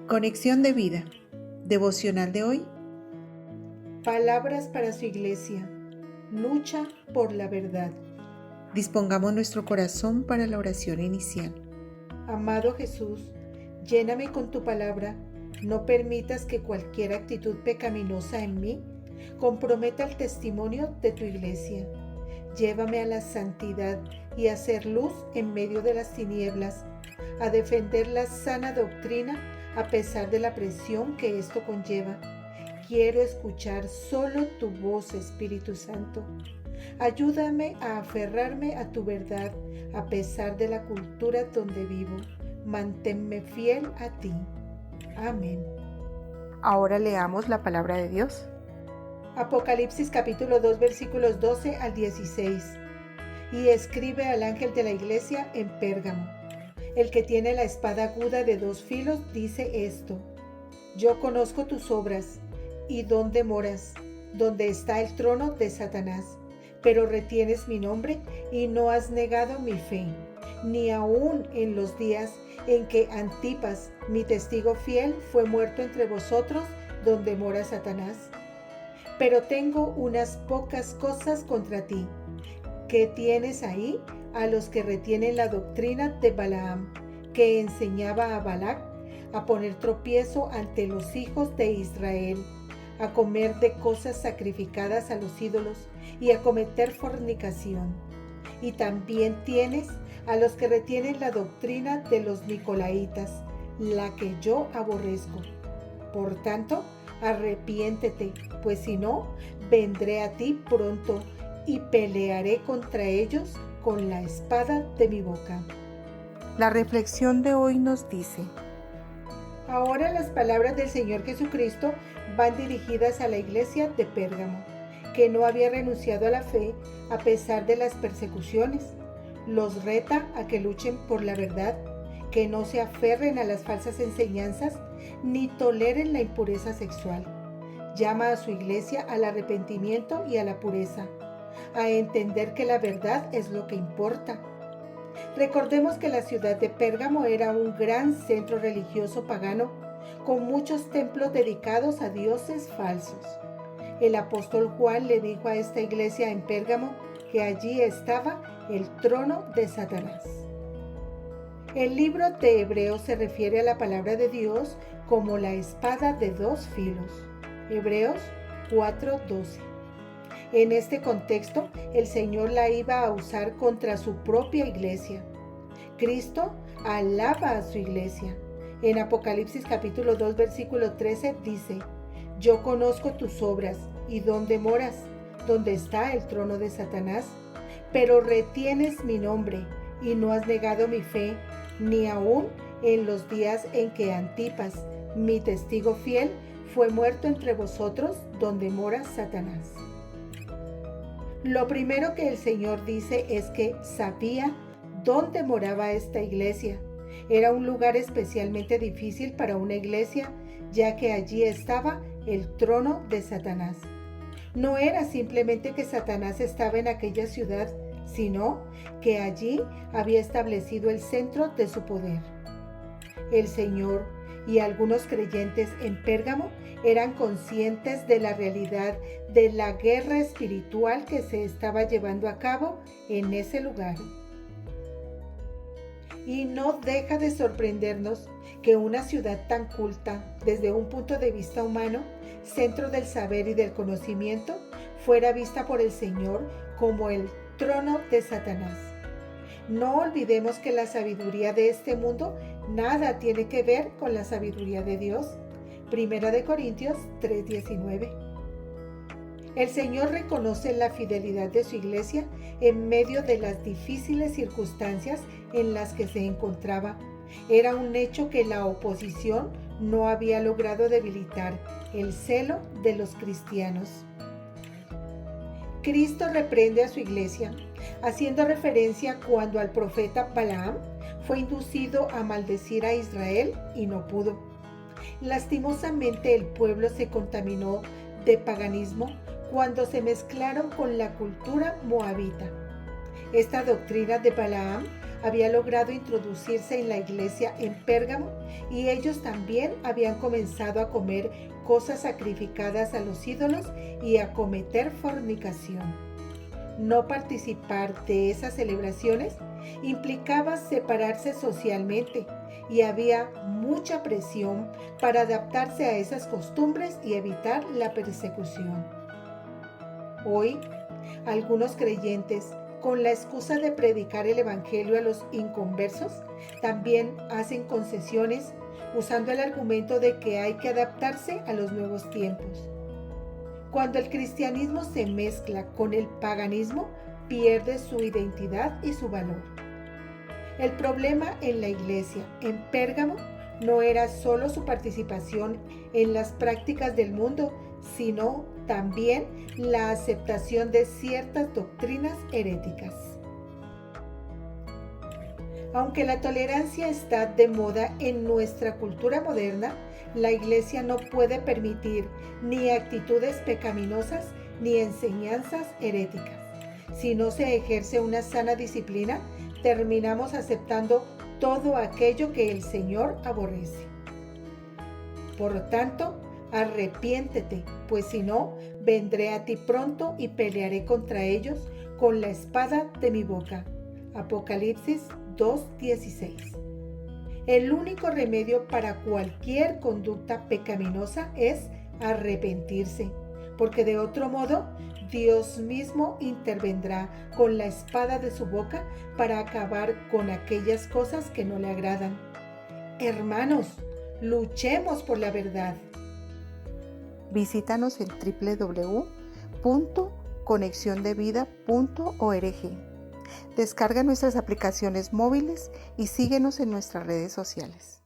Conexión de vida. Devocional de hoy. Palabras para su iglesia. Lucha por la verdad. Dispongamos nuestro corazón para la oración inicial. Amado Jesús, lléname con tu palabra. No permitas que cualquier actitud pecaminosa en mí comprometa el testimonio de tu iglesia. Llévame a la santidad y a hacer luz en medio de las tinieblas, a defender la sana doctrina a pesar de la presión que esto conlleva. Quiero escuchar solo tu voz, Espíritu Santo. Ayúdame a aferrarme a tu verdad a pesar de la cultura donde vivo. Manténme fiel a ti. Amén. Ahora leamos la palabra de Dios. Apocalipsis capítulo 2 versículos 12 al 16. Y escribe al ángel de la iglesia en Pérgamo. El que tiene la espada aguda de 2 filos dice esto: Yo conozco tus obras y dónde moras, donde está el trono de Satanás, pero retienes mi nombre y no has negado mi fe, ni aun en los días en que Antipas, mi testigo fiel, fue muerto entre vosotros, donde mora Satanás. Pero tengo unas pocas cosas contra ti, que tienes ahí a los que retienen la doctrina de Balaam, que enseñaba a Balac a poner tropiezo ante los hijos de Israel, a comer de cosas sacrificadas a los ídolos y a cometer fornicación. Y también tienes a los que retienen la doctrina de los Nicolaitas, la que yo aborrezco. Por tanto, arrepiéntete, pues si no, vendré a ti pronto y pelearé contra ellos con la espada de mi boca. La reflexión de hoy nos dice: Ahora las palabras del Señor Jesucristo van dirigidas a la iglesia de Pérgamo, que no había renunciado a la fe a pesar de las persecuciones. Los reta a que luchen por la verdad, que no se aferren a las falsas enseñanzas ni toleren la impureza sexual. Llama a su iglesia al arrepentimiento y a la pureza, a entender que la verdad es lo que importa. Recordemos que la ciudad de Pérgamo era un gran centro religioso pagano, con muchos templos dedicados a dioses falsos. El apóstol Juan le dijo a esta iglesia en Pérgamo que allí estaba el trono de Satanás. El libro de Hebreos se refiere a la palabra de Dios como la espada de 2 filos. Hebreos 4:12. En este contexto, el Señor la iba a usar contra su propia iglesia. Cristo alaba a su iglesia. En Apocalipsis capítulo 2 versículo 13 dice: Yo conozco tus obras y dónde moras, donde está el trono de Satanás, pero retienes mi nombre y no has negado mi fe, ni aun en los días en que Antipas, mi testigo fiel, fue muerto entre vosotros, donde mora Satanás. Lo primero que el Señor dice es que sabía dónde moraba esta iglesia. Era un lugar especialmente difícil para una iglesia, ya que allí estaba el trono de Satanás. No era simplemente que Satanás estaba en aquella ciudad, sino que allí había establecido el centro de su poder. El Señor y algunos creyentes en Pérgamo eran conscientes de la realidad de la guerra espiritual que se estaba llevando a cabo en ese lugar. Y no deja de sorprendernos que una ciudad tan culta, desde un punto de vista humano, centro del saber y del conocimiento, fuera vista por el Señor como el trono de Satanás. No olvidemos que la sabiduría de este mundo nada tiene que ver con la sabiduría de Dios. 1 Corintios 3:19. El Señor reconoce la fidelidad de su iglesia en medio de las difíciles circunstancias en las que se encontraba. Era un hecho que la oposición no había logrado debilitar el celo de los cristianos. Cristo reprende a su iglesia, haciendo referencia cuando al profeta Balaam fue inducido a maldecir a Israel y no pudo. Lastimosamente el pueblo se contaminó de paganismo cuando se mezclaron con la cultura moabita. Esta doctrina de Balaam había logrado introducirse en la iglesia en Pérgamo y ellos también habían comenzado a comer cosas sacrificadas a los ídolos y a cometer fornicación. No participar de esas celebraciones implicaba separarse socialmente y había mucha presión para adaptarse a esas costumbres y evitar la persecución. Hoy, algunos creyentes, con la excusa de predicar el evangelio a los inconversos, también hacen concesiones usando el argumento de que hay que adaptarse a los nuevos tiempos. Cuando el cristianismo se mezcla con el paganismo, pierde su identidad y su valor. El problema en la iglesia en Pérgamo no era solo su participación en las prácticas del mundo, sino también la aceptación de ciertas doctrinas heréticas. Aunque la tolerancia está de moda en nuestra cultura moderna, la iglesia no puede permitir ni actitudes pecaminosas ni enseñanzas heréticas. Si no se ejerce una sana disciplina, terminamos aceptando todo aquello que el Señor aborrece. Por lo tanto, arrepiéntete, pues si no, vendré a ti pronto y pelearé contra ellos con la espada de mi boca. Apocalipsis 2:16. El único remedio para cualquier conducta pecaminosa es arrepentirse, porque de otro modo Dios mismo intervendrá con la espada de su boca para acabar con aquellas cosas que no le agradan. Hermanos, luchemos por la verdad. Visítanos en www.conexiondevida.org. Descarga nuestras aplicaciones móviles y síguenos en nuestras redes sociales.